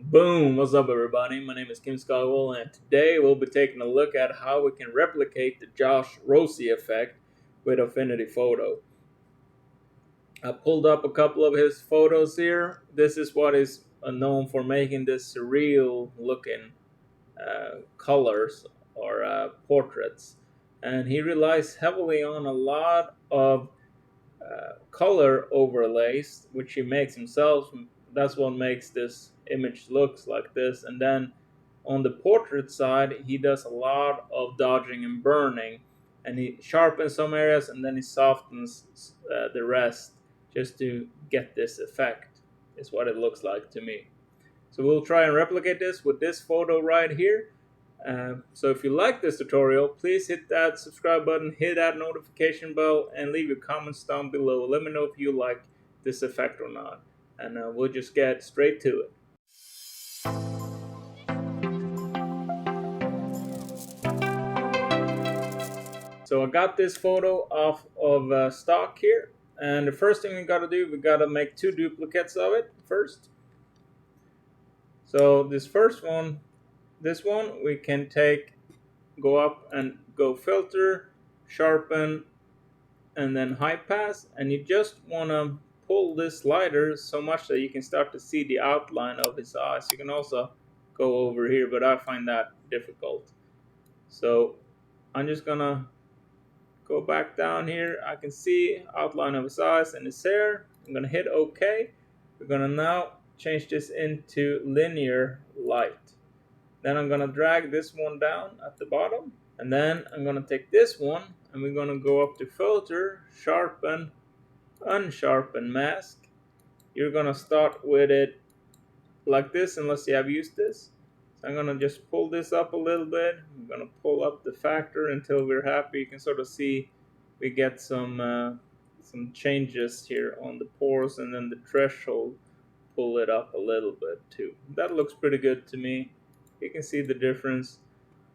Boom! What's up, everybody? My name is Kim Skywell, and today we'll be taking a look at how we can replicate the Josh Rossi effect with Affinity Photo. I pulled up a couple of his photos here. This is what is known for making this surreal looking colors or portraits, and he relies heavily on a lot of color overlays, which he makes himself. That's what makes this image looks like this. And then on the portrait side, he does a lot of dodging and burning, and he sharpens some areas and then he softens the rest just to get this effect. Is what it looks like to me. So we'll try and replicate this with this photo right here. So if you like this tutorial, please hit that subscribe button, hit that notification bell, and leave your comments down below. Let me know if you like this effect or not, and we'll just get straight to it. So I got this photo off of stock here, and the first thing we got to do, we got to make two duplicates of it first. So this one we can go up and go filter, sharpen, and then high pass, and you just want to pull this slider so much that you can start to see the outline of his eyes. You can also go over here, but I find that difficult. So I'm just gonna go back down here. I can see outline of his eyes and his hair. I'm gonna hit OK. We're gonna now change this into linear light. Then I'm gonna drag this one down at the bottom, and then I'm gonna take this one and we're gonna go up to filter, sharpen, unsharpen mask. You're gonna start with it like this unless you have used this. So I'm gonna just pull this up a little bit. I'm gonna pull up the factor until we're happy. You can sort of see we get some changes here on the pores, and then the threshold, pull it up a little bit too. That looks pretty good to me. You can see the difference.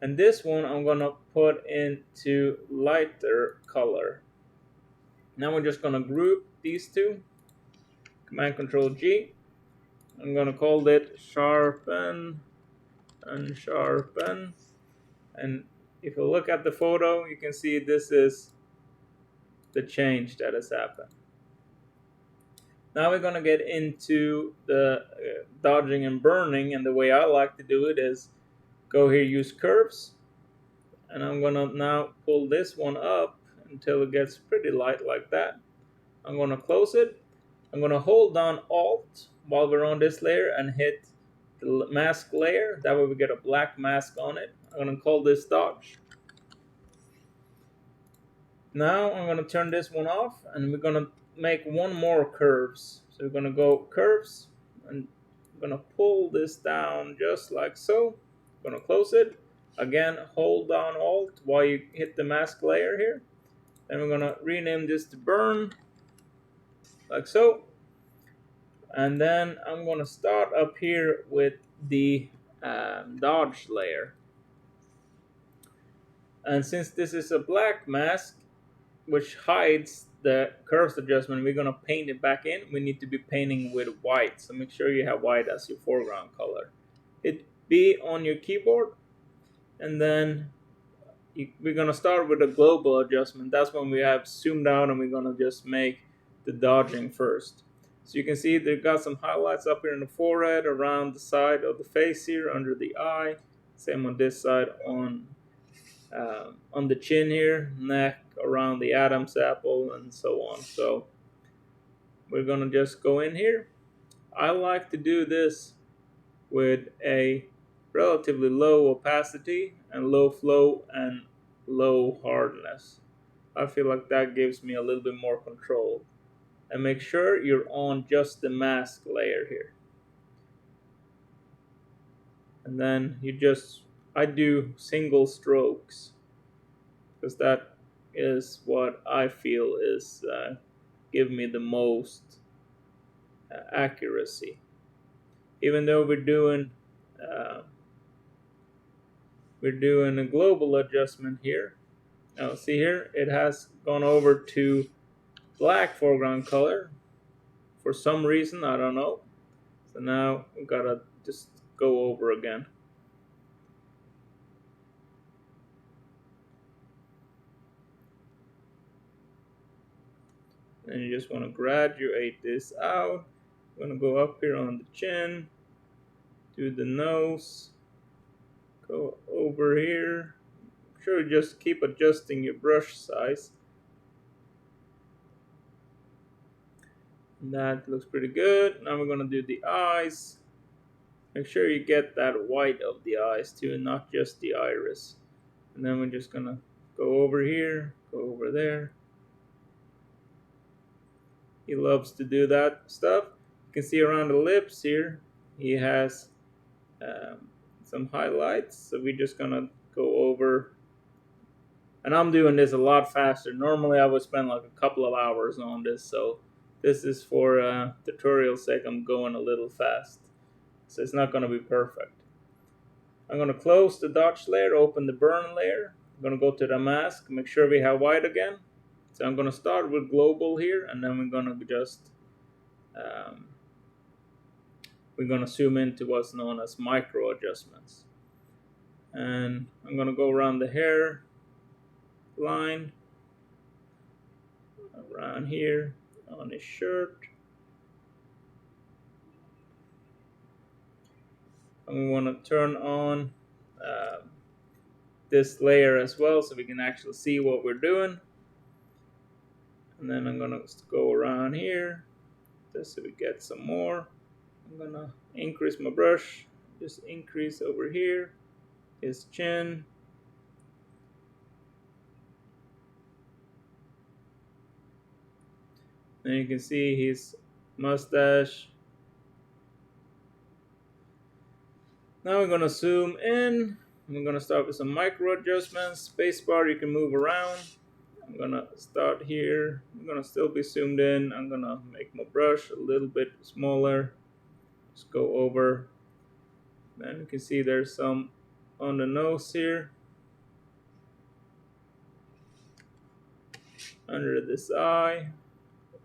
And this one I'm gonna put into lighter color. Now we're just gonna group these two. Command Control G. I'm gonna call it sharpen, unsharpen. And if you look at the photo, you can see this is the change that has happened. Now we're gonna get into the dodging and burning, and the way I like to do it is go here, use curves, and I'm gonna now pull this one up until it gets pretty light like that. I'm gonna close it. I'm gonna hold down Alt while we're on this layer and hit the mask layer. That way we get a black mask on it. I'm gonna call this dodge. Now I'm gonna turn this one off, and we're gonna make one more curves. So we're gonna go curves, and I'm gonna pull this down just like so. I'm gonna close it. Again, hold down Alt while you hit the mask layer here. Then we're gonna rename this to burn, like so. And then I'm gonna start up here with the dodge layer. And since this is a black mask, which hides the curves adjustment, we're gonna paint it back in. We need to be painting with white, so make sure you have white as your foreground color. Hit B on your keyboard, and then we're gonna start with a global adjustment. That's when we have zoomed out, and we're gonna just make the dodging first. So you can see they've got some highlights up here in the forehead, around the side of the face here, under the eye. Same on this side, on the chin here, neck, around the Adam's apple, and so on. So we're gonna just go in here. I like to do this with a relatively low opacity and low flow and low hardness. I feel like that gives me a little bit more control. And make sure you're on just the mask layer here. And then I do single strokes, because that is what I feel is give me the most accuracy. Even though we're doing a global adjustment here. Now see here, it has gone over to black foreground color for some reason, I don't know. So now we gotta just go over again. And you just want to graduate this out. I'm going to go up here on the chin, do the nose, go over here. Make sure you just keep adjusting your brush size. And that looks pretty good. Now we're going to do the eyes. Make sure you get that white of the eyes too, not just the iris. And then we're just going to go over here, go over there. He loves to do that stuff. You can see around the lips here, he has some highlights. So we're just gonna go over, and I'm doing this a lot faster. Normally I would spend like a couple of hours on this, so this is for tutorial sake. I'm going a little fast, so it's not gonna be perfect. I'm gonna close the dodge layer, open the burn layer. I'm gonna go to the mask, make sure we have white again. So I'm gonna start with global here, and then we're gonna just we're going to zoom into what's known as micro adjustments. And I'm going to go around the hair line, around here on his shirt. And we want to turn on this layer as well so we can actually see what we're doing. And then I'm going to go around here just so we get some more. I'm going to increase my brush, just increase over here, his chin. And you can see his mustache. Now we're going to zoom in. I'm going to start with some micro adjustments. Spacebar you can move around. I'm going to start here. I'm going to still be zoomed in. I'm going to make my brush a little bit smaller. Just go over. Then you can see there's some on the nose here. Under this eye.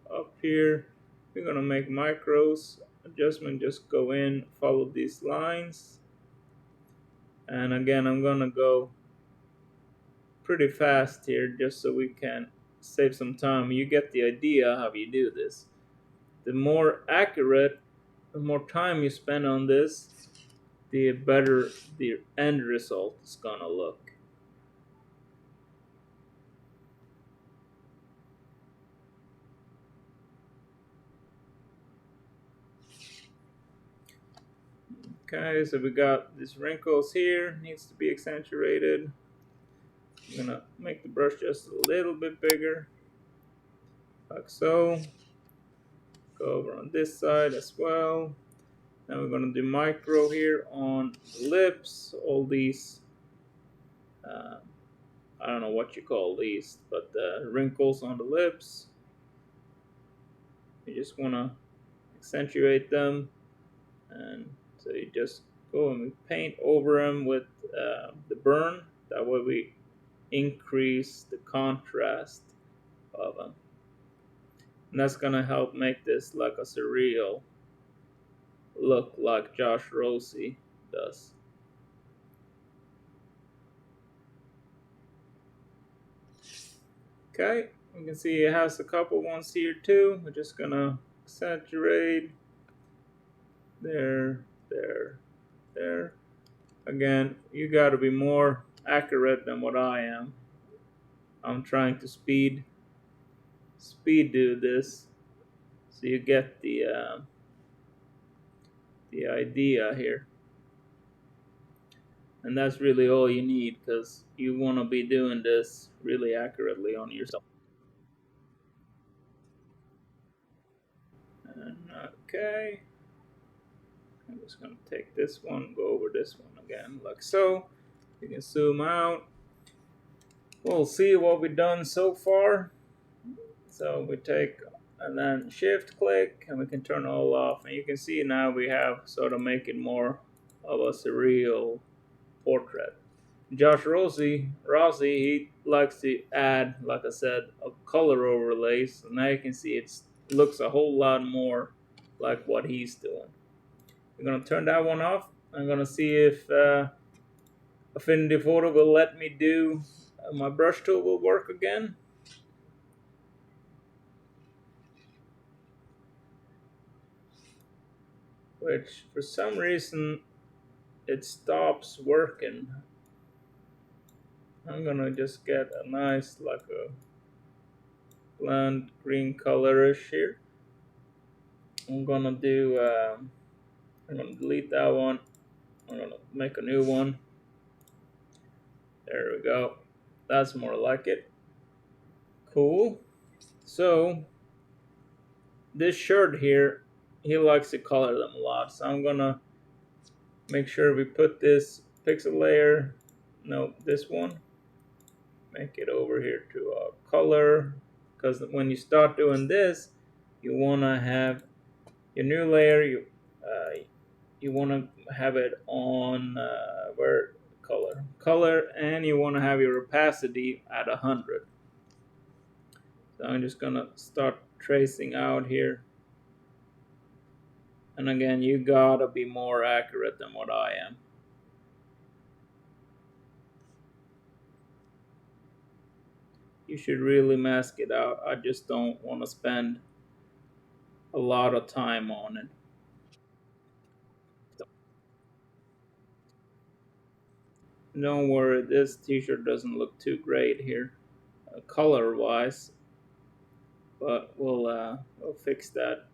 Up here. We're going to make micros. Adjustment, just go in, follow these lines. And again, I'm going to go pretty fast here just so we can save some time. You get the idea how you do this. The more accurate, the more time you spend on this, the better the end result is gonna look. Okay, so we got these wrinkles here, needs to be accentuated. I'm gonna make the brush just a little bit bigger, like so. Go over on this side as well. Now we're gonna do micro here on the lips, all these I don't know what you call these, but the wrinkles on the lips. You just want to accentuate them, and so you just go and we paint over them with the burn. That way we increase the contrast of them, and that's gonna help make this like a surreal look, like Josh Rossi does. Okay, you can see it has a couple ones here too. We're just gonna saturate there, there, there. Again, you got to be more accurate than what I am. I'm trying to speed do this, so you get the idea here. And that's really all you need, because you want to be doing this really accurately on yourself. And okay, I'm just going to take this one, go over this one again, like so. You can zoom out. We'll see what we've done so far. So we take and then shift click, and we can turn all off. And you can see now we have sort of make it more of a surreal portrait. Josh Rossi, he likes to add, like I said, a color overlay. So now you can see it looks a whole lot more like what he's doing. We're going to turn that one off. I'm gonna see if Affinity Photo will let me do my brush tool will work again. Which for some reason it stops working. I'm gonna just get a nice like a bland green colorish here. I'm gonna do I'm gonna delete that one. I'm gonna make a new one. There we go. That's more like it. Cool. So this shirt here, he likes to color them a lot. So I'm gonna make sure we put this pixel layer, no, this one, make it over here to color, because when you start doing this, you wanna have your new layer, you wanna have it on where color, and you wanna have your opacity at 100. So I'm just gonna start tracing out here. And again, you gotta be more accurate than what I am. You should really mask it out. I just don't want to spend a lot of time on it. Don't worry, this t-shirt doesn't look too great here, color wise, but we'll fix that.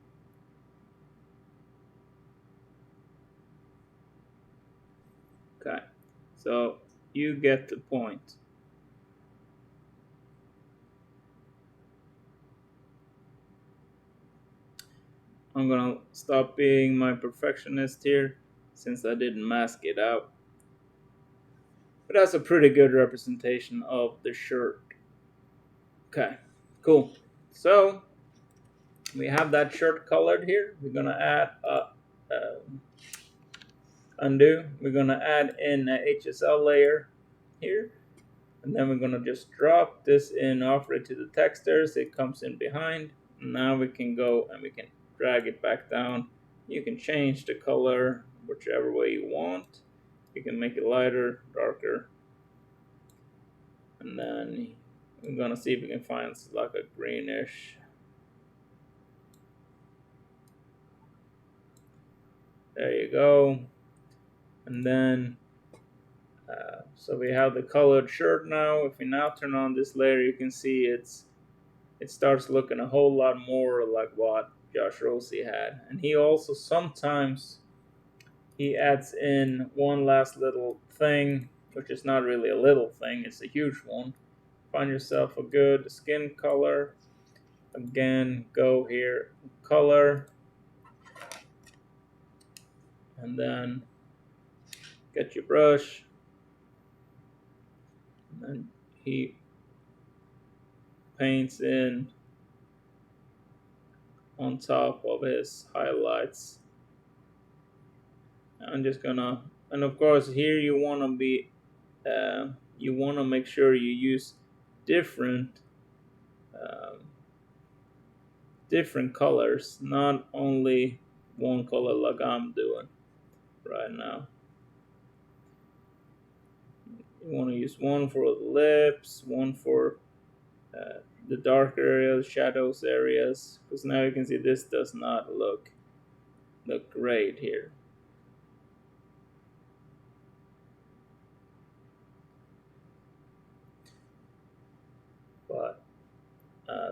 Okay, so you get the point. I'm gonna stop being my perfectionist here since I didn't mask it out. But that's a pretty good representation of the shirt. Okay, cool. So we have that shirt colored here. We're gonna add a undo. We're gonna add in a HSL layer here, and then we're gonna just drop this in, offer it to the textures. It comes in behind. Now we can go and we can drag it back down. You can change the color whichever way you want. You can make it lighter, darker, and then we're gonna see if we can find like a greenish. There you go. And then so we have the colored shirt now. If we now turn on this layer, you can see it starts looking a whole lot more like what Josh Rossi had. And he also sometimes he adds in one last little thing, which is not really a little thing, it's a huge one. Find yourself a good skin color. Again, go here, color, and then get your brush. And then he paints in on top of his highlights. I'm just gonna, and of course here you want to be, you want to make sure you use different, um, different colors, not only one color like I'm doing right now. You want to use one for the lips, one for the darker areas, shadows areas, because now you can see this does not look great here. But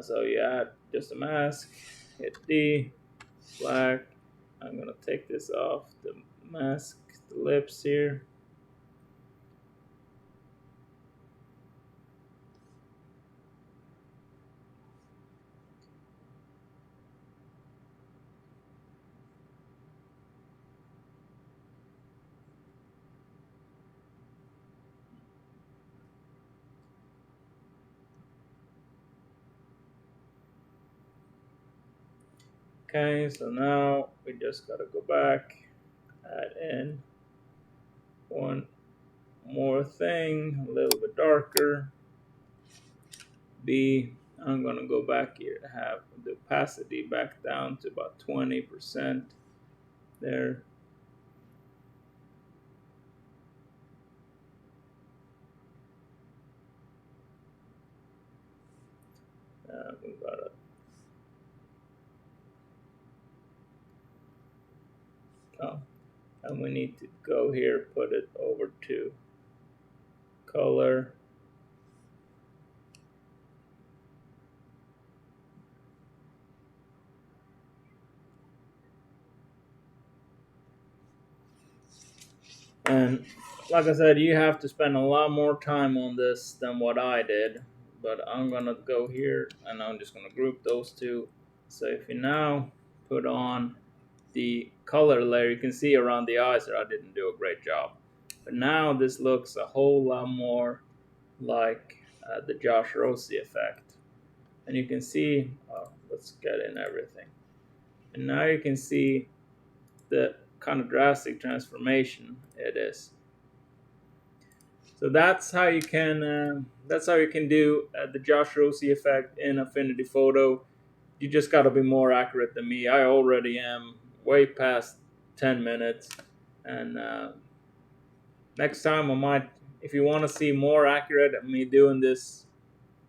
so you add just a mask, hit D, black. I'm gonna take this off the mask, the lips here. Okay, so now we just gotta go back, add in one more thing, a little bit darker. B, I'm gonna go back here to have the opacity back down to about 20% there. we got it. Oh, and we need to go here, put it over to color. And like I said, you have to spend a lot more time on this than what I did. But I'm gonna go here and I'm just gonna group those two. So if you now put on the color layer, you can see around the eyes that I didn't do a great job. But now this looks a whole lot more like the Josh Rossi effect. And you can see, let's get in everything. And now you can see the kind of drastic transformation it is. So that's how you can do the Josh Rossi effect in Affinity Photo. You just got to be more accurate than me. I already am way past 10 minutes, and next time I might, if you want to see more accurate of me doing this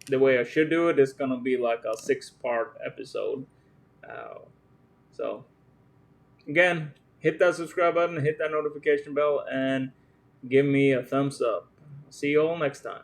the way I should do it, it's gonna be like a 6-part episode. So again, hit that subscribe button, hit that notification bell, and give me a thumbs up. See you all next time.